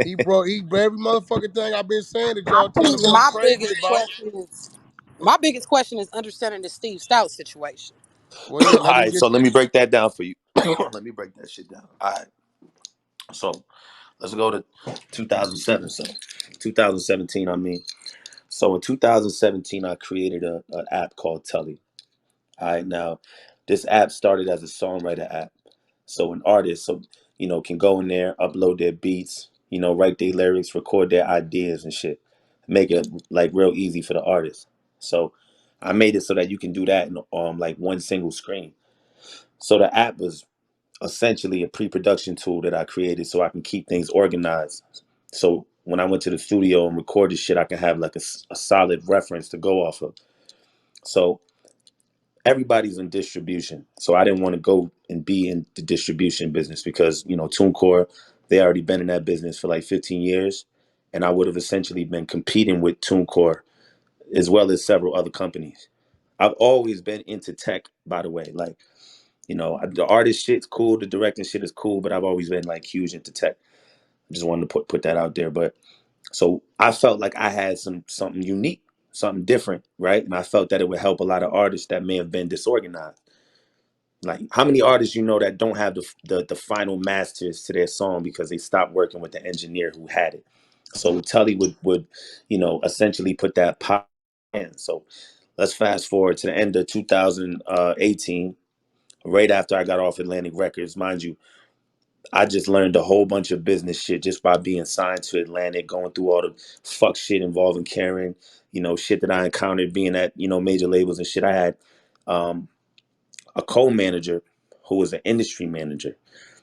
He brought every motherfucking thing I've been saying that y'all telling folks crazy about. My biggest question is understanding the Steve Stoute situation. Well, yeah, All let me right, so get. let me break that down for you. Let me break that shit down. All right, so let's go to 2007. So 2017, I mean. So in 2017, I created an app called Tully. All right, now this app started as a songwriter app. So an artist, can go in there, upload their beats, write their lyrics, record their ideas and shit, make it like real easy for the artist. So I made it so that you can do that in like one single screen. So the app was essentially a pre-production tool that I created so I can keep things organized. So when I went to the studio and recorded shit, I can have like a solid reference to go off of. So everybody's in distribution. So I didn't want to go and be in the distribution business because, TuneCore, they already been in that business for like 15 years. And I would have essentially been competing with TuneCore as well as several other companies. I've always been into tech, by the way. Like, the artist shit's cool, the directing shit is cool, but I've always been like huge into tech. I just wanted to put that out there. But so I felt like I had something unique, something different, right? And I felt that it would help a lot of artists that may have been disorganized. Like, how many artists that don't have the final masters to their song because they stopped working with the engineer who had it? So Tully would essentially put that pop in. So let's fast forward to the end of 2018, right after I got off Atlantic Records. Mind you, I just learned a whole bunch of business shit just by being signed to Atlantic, going through all the fuck shit involving Karen, shit that I encountered being at, major labels and shit. I had um, a co-manager who was an industry manager,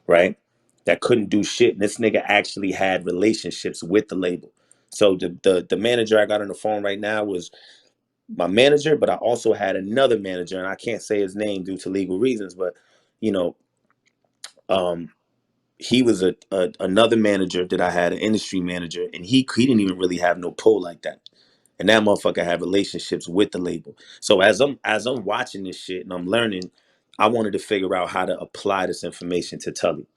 right? That couldn't do shit. And this nigga actually had relationships with the label. So the manager I got on the phone right now was my manager, but I also had another manager, and I can't say his name due to legal reasons, but you know, um, he was another manager that I had, an industry manager, and he didn't even really have no pull like that. And that motherfucker had relationships with the label. So as I'm watching this shit and I'm learning, I wanted to figure out how to apply this information to Tully.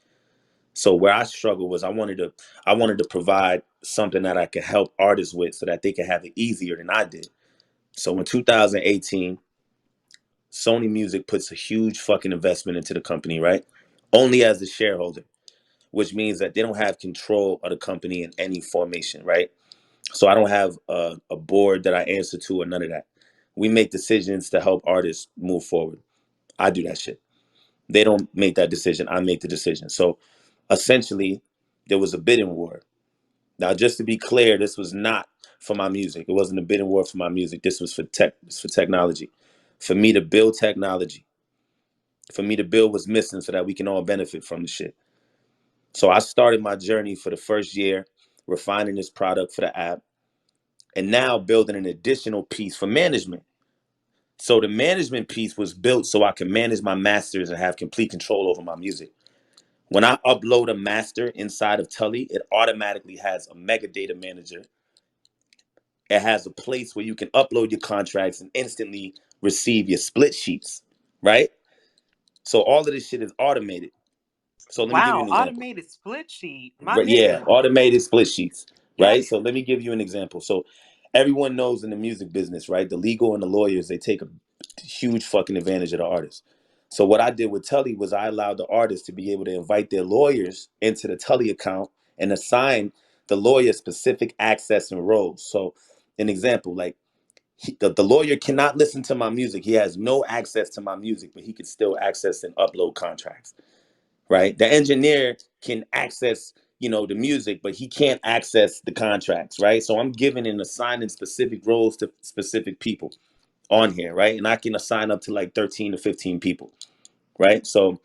So where I struggled was I wanted to provide something that I could help artists with so that they could have it easier than I did. So in 2018, Sony Music puts a huge fucking investment into the company, right? Only as a shareholder, which means that they don't have control of the company in any formation, right? So I don't have a board that I answer to or none of that. We make decisions to help artists move forward. I do that shit. They don't make that decision. I make the decision. So essentially, there was a bidding war. Now, just to be clear, this was not for my music. It wasn't a bidding war for my music. This was for tech. It's for technology. For me to build technology. For me to build what's missing so that we can all benefit from the shit. So I started my journey for the first year, refining this product for the app, and now building an additional piece for management. So the management piece was built so I can manage my masters and have complete control over my music. When I upload a master inside of Tully, it automatically has a mega data manager. It has a place where you can upload your contracts and instantly receive your split sheets, right? So all of this shit is automated. So let me give you Wow, an example. automated split sheet. My Right, yeah, nigga. automated split sheets, Yeah. right? So let me give you an example. So everyone knows in the music business, right? The legal and the lawyers, they take a huge fucking advantage of the artists. So what I did with Tully was I allowed the artists to be able to invite their lawyers into the Tully account and assign the lawyer specific access and roles. So an example, like the lawyer cannot listen to my music. He has no access to my music, but he can still access and upload contracts, right? The engineer can access, the music, but he can't access the contracts, right? So I'm giving and assigning specific roles to specific people on here, right? And I can assign up to like 13 to 15 people, right? So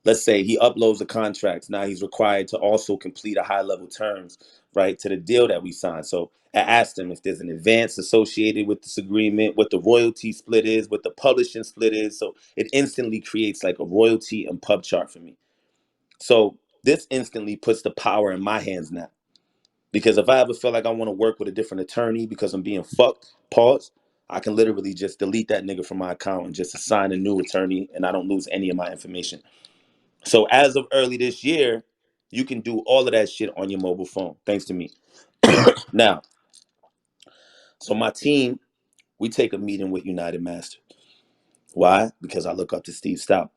let's say he uploads the contracts. Now he's required to also complete a high level terms, right, to the deal that we signed. So I asked him if there's an advance associated with this agreement, what the royalty split is, what the publishing split is. So it instantly creates like a royalty and pub chart for me. So this instantly puts the power in my hands now. Because if I ever feel like I want to work with a different attorney because I'm being fucked, pause, I can literally just delete that nigga from my account and just assign a new attorney and I don't lose any of my information. So as of early this year, You can do all of that shit on your mobile phone, thanks to me. Now, so my team, we take a meeting with UnitedMasters. Why? Because I look up to Steve Stoute.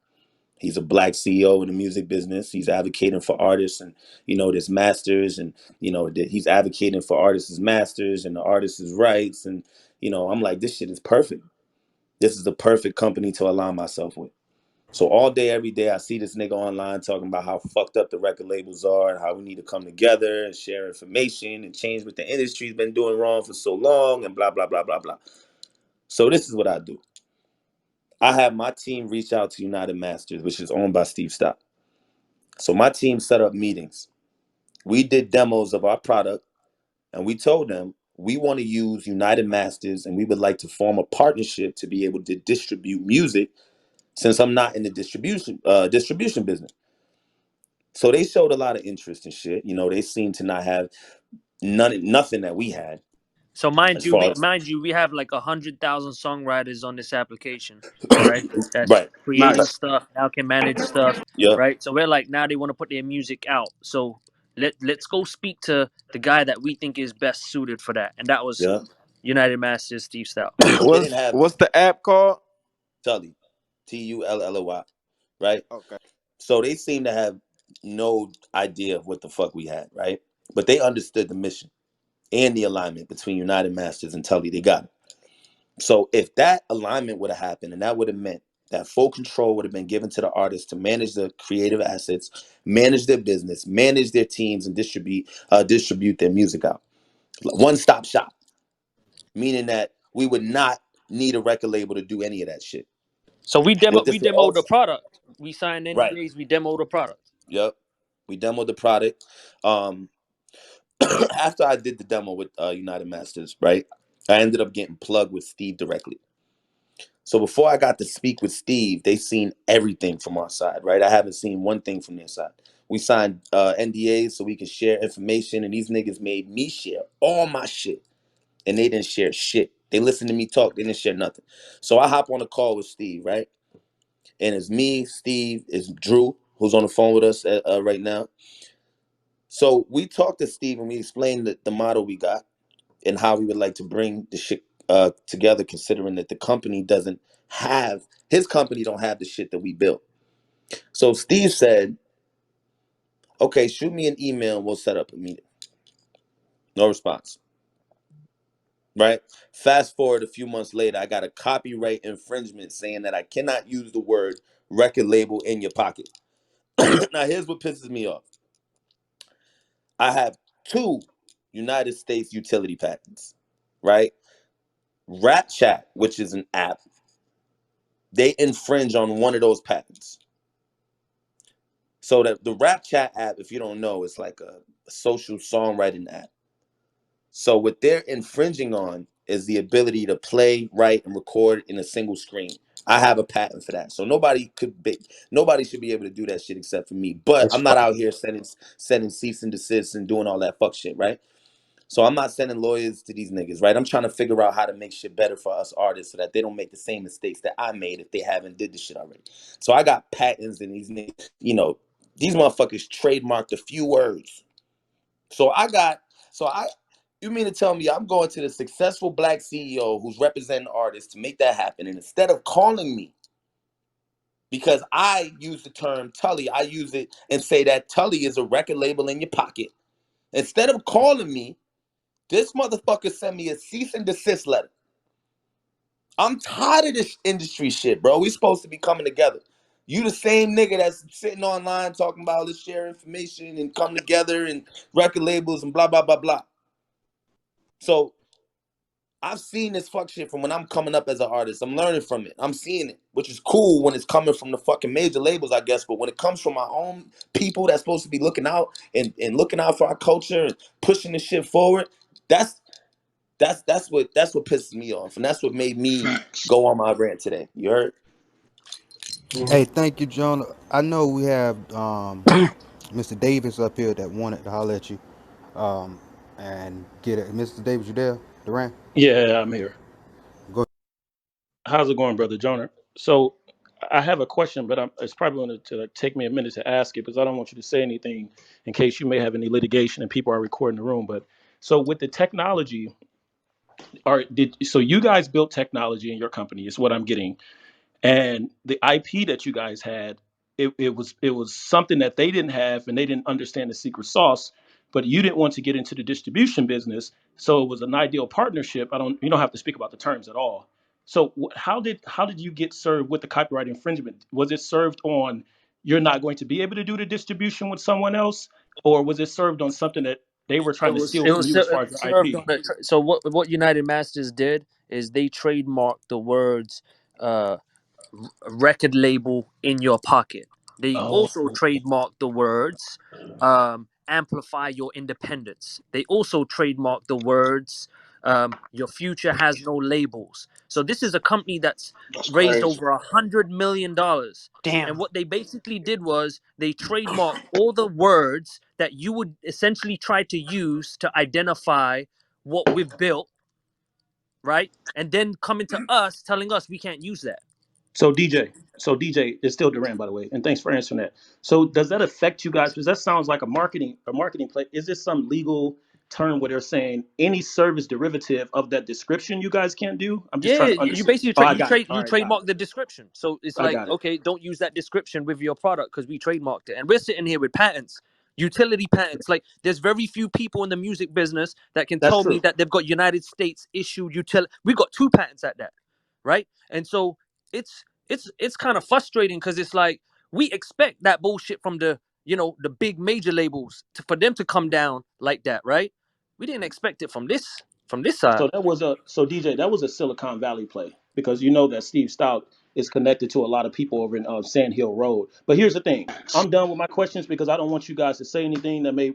He's a black CEO in the music business. He's advocating for artists and, there's masters and, he's advocating for artists' masters and the artists' rights. And, I'm like, this shit is perfect. This is the perfect company to align myself with. So all day, every day, I see this nigga online talking about how fucked up the record labels are and how we need to come together and share information and change what the industry's been doing wrong for so long and blah, blah, blah, blah, blah. So this is what I do. I have my team reach out to UnitedMasters, which is owned by Steve Stoute. So my team set up meetings. We did demos of our product, and we told them we want to use UnitedMasters, and we would like to form a partnership to be able to distribute music, since I'm not in the distribution business. So they showed a lot of interest and shit. They seemed to not have nothing that we had So mind as you, far as we have like 100,000 songwriters on this application, right? That's right. creating Right. stuff now, can manage stuff, Yep. right? So we're like, now they want to put their music out. So let's go speak to the guy that we think is best suited for that, and that was Yep. United Masters, Steve Stoute. They didn't have What's the app called? Tully, Tully, right? Okay. So they seem to have no idea of what the fuck we had, right? But they understood the mission and the alignment between UnitedMasters and Tully. They got it. So if that alignment would have happened, and that would have meant that full control would have been given to the artists to manage the creative assets, manage their business, manage their teams, and distribute their music out. One-stop shop, meaning that we would not need a record label to do any of that shit. So we What this would demoed the also product. We signed right. NDAs. We demoed the product. Yep. We demoed the product. After I did the demo with UnitedMasters, right, I ended up getting plugged with Steve directly. So before I got to speak with Steve, they seen everything from our side, right? I haven't seen one thing from their side. We signed NDAs so we could share information, and these niggas made me share all my shit, and they didn't share shit. They listened to me talk, they didn't share nothing. So I hop on a call with Steve, right? And it's me, Steve, it's Drew, who's on the phone with us right now. So we talked to Steve and we explained the model we got and how we would like to bring the shit together, considering that the company doesn't have, his company don't have the shit that we built. So Steve said, okay, shoot me an email and we'll set up a meeting. No response. Right? Fast forward a few months later, I got a copyright infringement saying that I cannot use the word record label in your pocket. Now, here's what pisses me off. I have 2 United States utility patents, right? Rap Chat, which is an app, they infringe on one of those patents. So that the Rap Chat app, if you don't know, it's like a social songwriting app. So what they're infringing on is the ability to play, write, and record in a single screen. I have a patent for that. So nobody should be able to do that shit except for me. But It's I'm not fine. out here sending cease and desist and doing all that fuck shit, right? So I'm not sending lawyers to these niggas, right? I'm trying to figure out how to make shit better for us artists so that they don't make the same mistakes that I made if they haven't did this shit already. So I got patents and these niggas, these motherfuckers trademarked a few words. You mean to tell me I'm going to the successful black CEO who's representing artists to make that happen, and instead of calling me, because I use the term Tully, I use it and say that Tully is a record label in your pocket. Instead of calling me, this motherfucker sent me a cease and desist letter. I'm tired of this industry shit, bro. We supposed to be coming together. You the same nigga that's sitting online talking about let's share information and come together and record labels and blah, blah, blah, blah. So I've seen this fuck shit from when I'm coming up as an artist. I'm learning from it. I'm seeing it, which is cool when it's coming from the fucking major labels, I guess. But when it comes from our own people that's supposed to be looking out and looking out for our culture and pushing this shit forward, that's what pisses me off, and that's what made me Facts. go on my rant today. You heard? Hey, thank you, John. I know we have Mr. Davis up here that wanted to holler at you and get it. Mr. Davis, you there? Duran? Yeah, I'm here. Go. How's it going, brother Joyner? So I have a question, but it's probably going to take me a minute to ask it because I don't want you to say anything in case you may have any litigation and people are recording the room. But so with the technology, so you guys built technology in your company is what I'm getting, and the IP that you guys had, it was something that they didn't have, and they didn't understand the secret sauce. But you didn't want to get into the distribution business, so it was an ideal partnership. You don't have to speak about the terms at all. So how did you get served with the copyright infringement? Was it served on you're not going to be able to do the distribution with someone else, or was it served on something that they were It trying to was steal it from was you as far as your served IP? on the so what United Masters did is they trademarked the words uh, record label in your pocket. They Oh, also trademarked the words amplify your independence. They also trademarked the words your future has no labels. So this is a company that's That's raised crazy. over $100 million. And Damn. what they basically did was they trademarked all the words that you would essentially try to use to identify what we've built, right? And then coming to us telling us we can't use that. So DJ, it's still Duran, by the way, and thanks for answering that. So does that affect you guys? Because that sounds like a marketing play. Is this some legal term where they're saying any service derivative of that description you guys can't do? I'm just Yeah, trying to you understand. basically Oh, I you got it. trade All you right, got it. trademark the description. So it's I like, got it. okay, don't use that description with your product because we trademarked it. And we're sitting here with patents, utility patents. Like there's very few people in the music business that can That's tell me true. that they've got United States issued utility. We got two patents at that, right? And so it's kind of frustrating because it's like we expect that bullshit from the big major labels for them to come down like that, right? We didn't expect it from this side. So DJ, that was a Silicon Valley play because you know that Steve Stoute is connected to a lot of people over in Sand Hill Road. But here's the thing: I'm done with my questions because I don't want you guys to say anything that may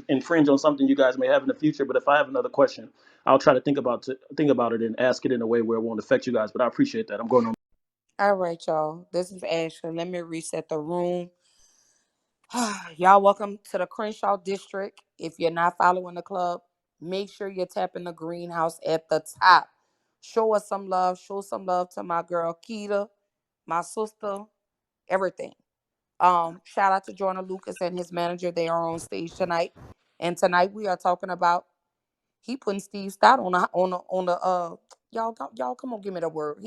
infringe on something you guys may have in the future. But if I have another question, I'll try to think about it and ask it in a way where it won't affect you guys. But I appreciate that. I'm going on. All right, y'all. This is Ashley. Let me reset the room. Y'all welcome to the Crenshaw District. If you're not following the club, make sure you're tapping the greenhouse at the top. Show us some love. Show some love to my girl Keita, my sister, everything. Shout out to Joyner Lucas and his manager. They are on stage tonight. And tonight we are talking about he putting Steve Stott on the y'all come on, give me the word.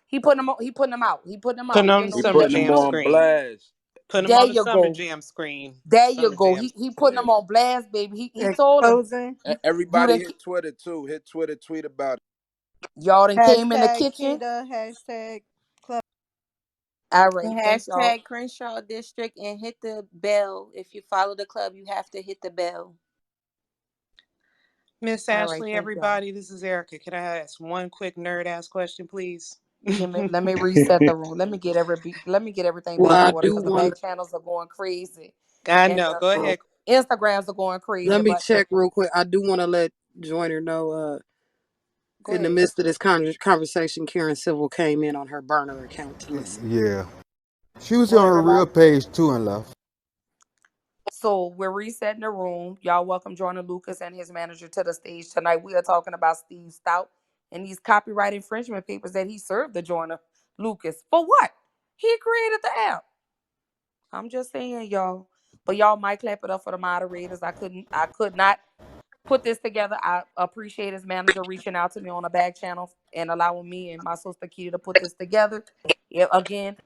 He putting him out. He putting him Putting out. You on the know, He you summer putting never them jam know. on screen. blast. Put him There on the you summer go. jam screen. There you Summer go. jam He putting screen. him on blast, baby. He told him Exposing. you Everybody done hit Twitter too. Hit Twitter, tweet about it. y'all done came in the Hashtag kitchen. Kita. Hashtag club. All right, thank y'all. Hashtag Crenshaw District and hit the bell. If you follow the club, you have to hit the bell. Miss All right, Ashley, thank y'all. everybody, this is Erica. Can I ask one quick nerd ass question, please? Let me reset the room. Let me get everything Well, back in I order do because the want back to. channels are going crazy, I and know. Go Uh, ahead. Instagrams are going crazy. let me But check real quick. I do want to let Joyner know. go In the ahead. midst of this conversation, Karen Civil came in on her burner account to listen. Yeah. She was on her Word a real lot. page too and left. So we're resetting the room. Y'all welcome Joyner Lucas and his manager to the stage tonight. We are talking about Steve Stoute and these copyright infringement papers that he served the Joyner Lucas. For what? He created the app. I'm just saying, y'all. But y'all might clap it up for the moderators. I could not put this together. I appreciate his manager reaching out to me on a back channel and allowing me and my sister Kitty to put this together. Yeah, again,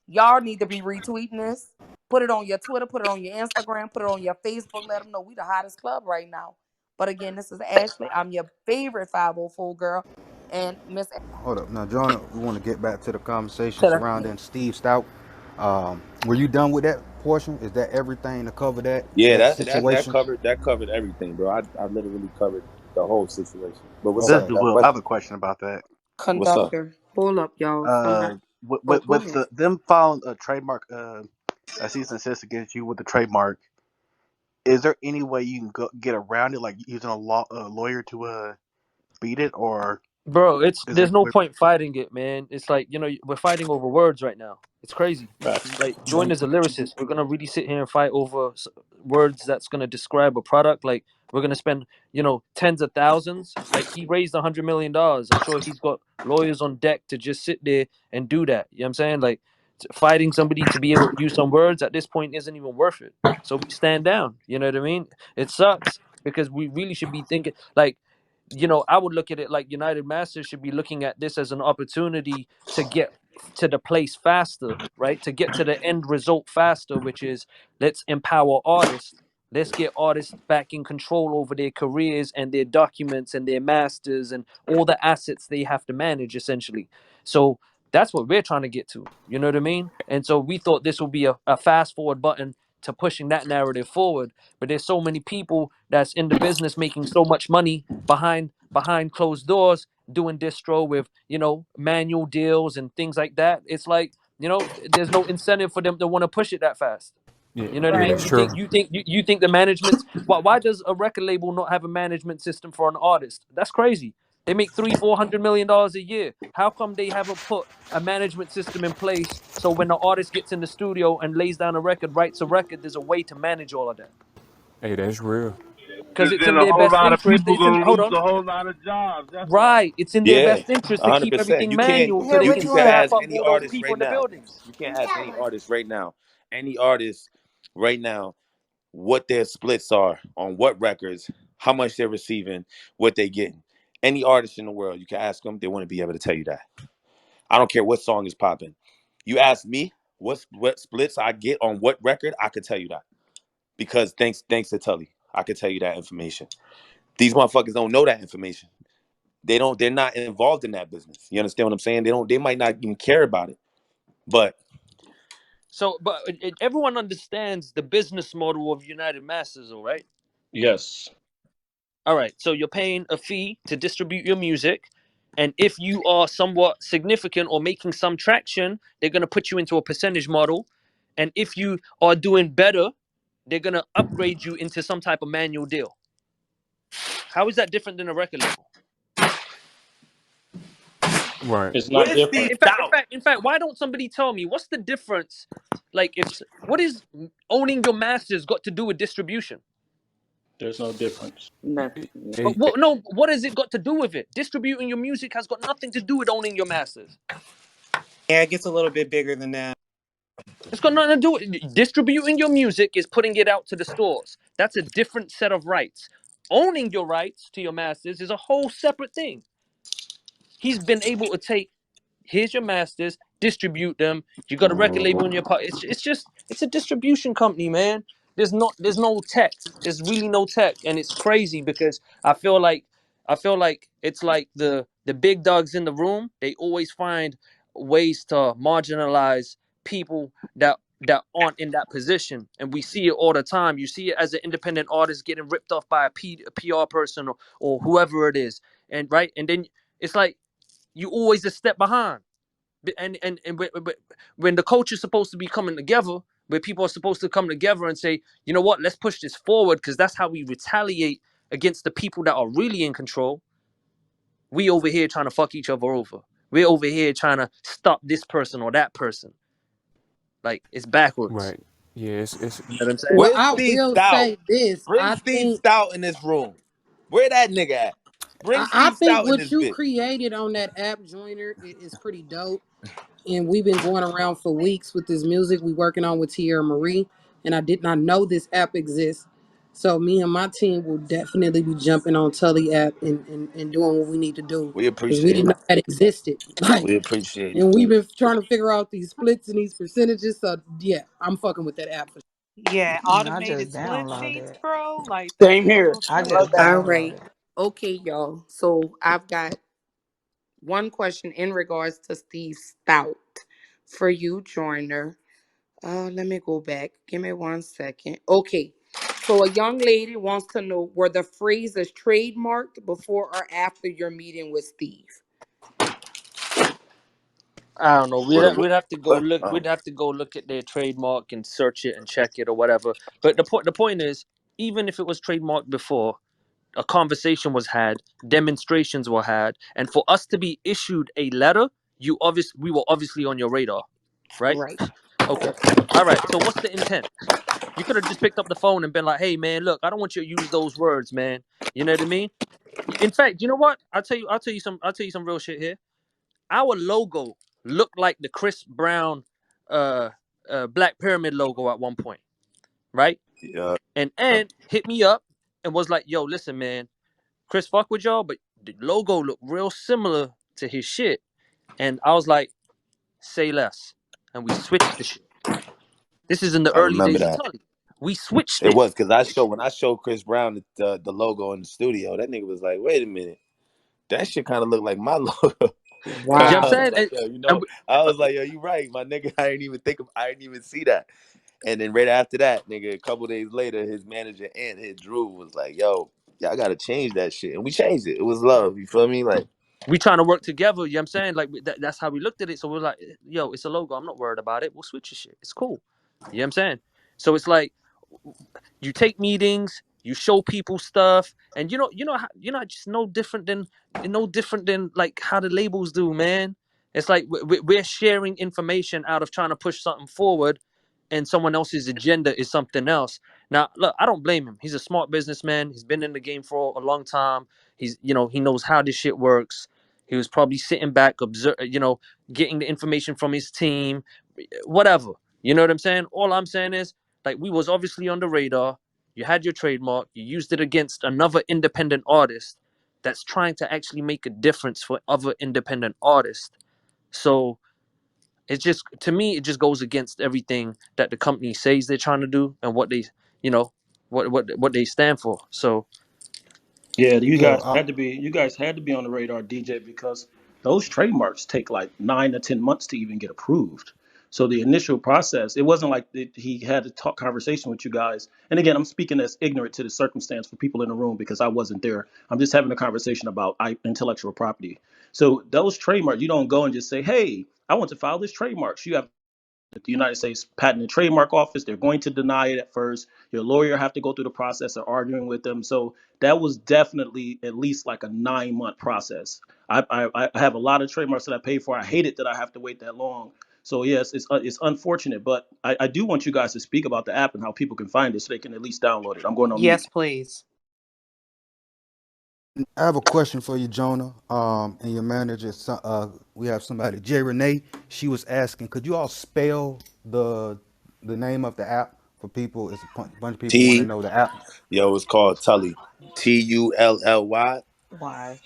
y'all need to be retweeting this. Put it on your Twitter, put it on your Instagram, put it on your Facebook. Let them know we the hottest club right now. But again, this is Ashley. I'm your favorite 504 girl. And Miss Hold up. Now, John, we want to get back to the conversation to the surrounding Steve Stout. Were you done with that portion? Is that everything to cover that Yeah, that that situation? covered everything, bro. I literally covered the whole situation. But what's This up? Okay. is You got a Will. I have question? a question about that. What's up? conductor. Hold up, y'all. I'm not. Oh, go With ahead. them filing a trademark, a cease and desist against you with the trademark. Is there any way you can get around it, like using a lawyer to beat it, or? Bro, Is there's it? no point fighting it, man. It's like, we're fighting over words right now. It's crazy. Facts. Like, Joyner's a lyricist. We're gonna really sit here and fight over words that's gonna describe a product. Like, we're gonna spend, tens of thousands. Like, he raised $100 million. I'm sure he's got lawyers on deck to just sit there and do that. You know what I'm saying? Like, fighting somebody to be able to use some words at this point isn't even worth it. So we stand down. You know what I mean? It sucks because we really should be thinking like, I would look at it like United Masters should be looking at this as an opportunity to get to the place faster, right? To get to the end result faster, which is let's empower artists. Let's get artists back in control over their careers and their documents and their masters and all the assets they have to manage, essentially. So that's what we're trying to get to. You know what I mean? And so we thought this would be a fast forward button to pushing that narrative forward. But there's so many people that's in the business making so much money behind closed doors doing distro with manual deals and things like that. It's like, there's no incentive for them to want to push it that fast. Yeah, You know what I yeah, mean? that's you true. think you think you, you think the management's why does a record label not have a management system for an artist? That's crazy. They make 300-400 million dollars a year. How come they haven't put a management system in place so when the artist gets in the studio and lays down a record, writes a record, there's a way to manage all of that? Hey, that's real. Because Because it's then in a their whole best lot of interest. people It's in gonna hold lose on. a whole lot of jobs. That's why. Right. It's in their Yeah, best interest to keep 100%. everything You can't manual so Here, they what can you you can want? staff ask up any all those artist people right in the now. buildings. You can't ask any artist right now. Any artist right now what their splits are on what records, how much they're receiving, what they're getting. Any artist in the world, you can ask them, they want to be able to tell you that. I don't care what song is popping. You ask me what splits I get on what record, I could tell you that. Because thanks to Tully, I could tell you that information. These motherfuckers don't know that information. They're not involved in that business. You understand what I'm saying? They might not even care about it. But So, but everyone understands the business model of United Masters, all right? Yes. All right. So you're paying a fee to distribute your music. And if you are somewhat significant or making some traction, they're going to put you into a percentage model. And if you are doing better, they're going to upgrade you into some type of manual deal. How is that different than a record label? Right. It's not where's different. Steve In fact, in Stoute? fact, in fact, why don't somebody tell me what's the difference? Like, what is owning your masters got to do with distribution? There's no difference. Nothing. Hey, No, what has it got to do with it? Distributing your music has got nothing to do with owning your masters. Yeah, it gets a little bit bigger than that. It's got nothing to do with distributing your music is putting it out to the stores. That's a different set of rights. Owning your rights to your masters is a whole separate thing. He's been able to take here's your masters, distribute them. You got a record label in your pocket. It's a distribution company, man. There's no tech. There's really no tech, and it's crazy because I feel like it's like the big dogs in the room. They always find ways to marginalize people that aren't in that position, and we see it all the time. You see it as an independent artist getting ripped off by a PR person or whoever it is, and right, and then it's like you always a step behind and when the culture is supposed to be coming together, where people are supposed to come together and say, you know what, let's push this forward because that's how we retaliate against the people that are really in control. We over here trying to fuck each other over. We're over here trying to stop this person or that person. Like it's backwards. right. Yeah, it's You know what I'm saying? Well, Where's I Steve will Stoute? say this. Bring Steve Stoute in this room. Where that nigga at? Bring I Steve think Stoute in what this you bitch. created on that app, Joyner, is pretty dope. And we've been going around for weeks with this music we working on with Tierra Marie. And I did not know this app exists. So me and my team will definitely be jumping on Tully app and doing what we need to do. We Because we appreciate didn't it. know that existed. Like, We appreciate it. and we've been trying to figure out these splits and these percentages. So yeah, I'm fucking with that app for Yeah, I automated just split sheets, downloaded. bro. Like Same that's here. real I I shit. love just that. All right. downloaded. Okay, y'all. So I've got one question in regards to Steve Stout for you, Joyner. Let me go back. Give me 1 second. Okay. So a young lady wants to know were the phrases trademarked before or after your meeting with Steve? I don't know. What We'd have to go what? look. We'd have to go look at their trademark and search it and check it or whatever. But the point is, even if it was trademarked before, a conversation was had, demonstrations were had, and for us to be issued a letter, we were obviously on your radar, right? Right. Okay. All right. So what's the intent? You could have just picked up the phone and been like, "Hey, man, look, I don't want you to use those words, man." You know what I mean? In fact, you know what? I'll tell you some real shit here. Our logo looked like the Chris Brown uh, Black Pyramid logo at one point, right? Yeah, And Ant hit me up and was like, "Yo, listen, man, Chris fuck with y'all, but the logo looked real similar to his shit." And I was like, "Say less." And we switched the shit. This is in the I early remember days of that. Tully. We switched It it. was because when I showed Chris Brown the logo in the studio, that nigga was like, "Wait a minute, that shit kind of looked like my logo." You know what And I'm I Wow. was saying? like, "Yo, And I was like, yo, you right, my nigga. I didn't even see that." And then right after that, nigga, a couple days later, his manager Ant hit Drew was like, "Yo, y'all gotta change that shit," and we changed it. It was love. You feel me? Like, we trying to work together. You know what I'm saying? Like that's how we looked at it. So we're like, "Yo, it's a logo. I'm not worried about it. We'll switch your shit. It's cool." You know what I'm saying? So it's like you take meetings, you show people stuff, and you're not just no different than like how the labels do, man. It's like we're sharing information out of trying to push something forward, and someone else's agenda is something else. Now, look, I don't blame him. He's a smart businessman. He's been in the game for a long time. He knows how this shit works. He was probably sitting back, getting the information from his team, whatever. You know what I'm saying? All I'm saying is, like, we was obviously on the radar. You had your trademark. You used it against another independent artist that's trying to actually make a difference for other independent artists. So it's just, to me, it just goes against everything that the company says they're trying to do and what they, you know, what they stand for. So Yeah, Yeah, you guys had to be on the radar, DJ, because those trademarks take like 9 to 10 months to even get approved. So the initial process, it wasn't like he had a talk conversation with you guys. And again, I'm speaking as ignorant to the circumstance for people in the room because I wasn't there. I'm just having a conversation about intellectual property. So those trademarks, you don't go and just say, "Hey, I want to file this trademark." You have the United States Patent and Trademark Office. They're going to deny it at first. Your lawyer have to go through the process of arguing with them. So that was definitely at least like a 9 month process. I have a lot of trademarks that I paid for. I hate it that I have to wait that long. So yes, it's unfortunate, but I do want you guys to speak about the app and how people can find it so they can at least download it. I'm going on mute. Yes, please. I have a question for you, Jonah. And your manager. We have somebody, J. Renee. She was asking, could you all spell the name of the app for people? It's a bunch of people want to T, know the app. yo, it's called Tully, Tully. Why?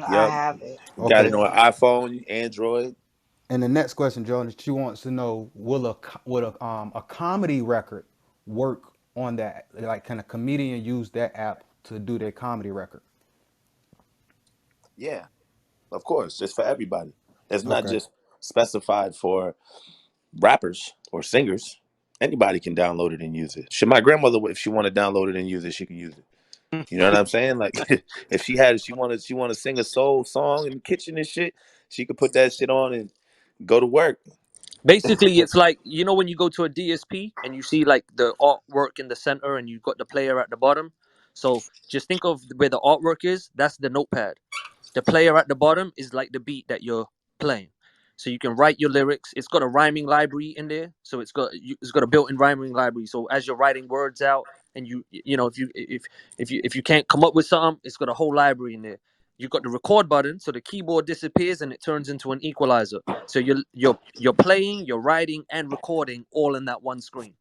I Yup, have it. got it Okay. on iPhone, Android. And the next question, Jonah, she wants to know, will a comedy record work on that? Like, can a comedian use that app to do their comedy record? Yeah, of course, it's for everybody. It's not Okay. just specified for rappers or singers. Anybody can download it and use it. Should my grandmother, if she want to download it and use it, she can use it. You know what I'm saying? Like, if she wanted to sing a soul song in the kitchen and shit, she could put that shit on and go to work. basically, it's like, when you go to a DSP and you see like the artwork in the center and you got the player at the bottom. So just think of where the artwork is. That's the notepad. The player at the bottom is like the beat that you're playing. So you can write your lyrics. It's got a rhyming library in there. So it's got a built-in rhyming library. So as you're writing words out, and if you can't come up with something, it's got a whole library in there. You got the record button, so the keyboard disappears and it turns into an equalizer. So you're playing, you're writing, and recording all in that one screen.